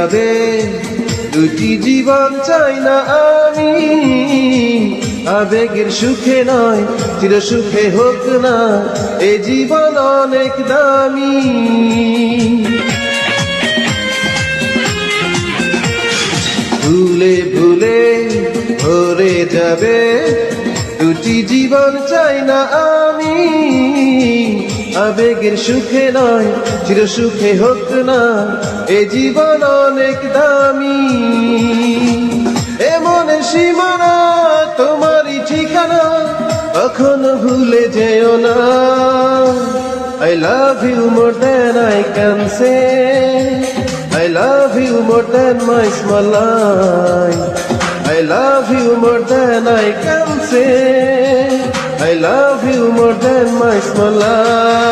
যাবে, দুটি জীবন চাই না আমি। আবেগের সুখে নয়, চির সুখে হোক না এ জীবন অনেক দামি। ভুলে ভুলে ভরে যাবে, দুটি জীবন চাই না আমি। আবেগের সুখে নয়, চির সুখে হোক না এ জীবন অনেক দামি। এমন সীমানা তোমারই ঠিকানা, কখনো ভুলে যেও না। I love you more than I can say, I love you more than my small life, I love you more than I can say, I love you more than my small life.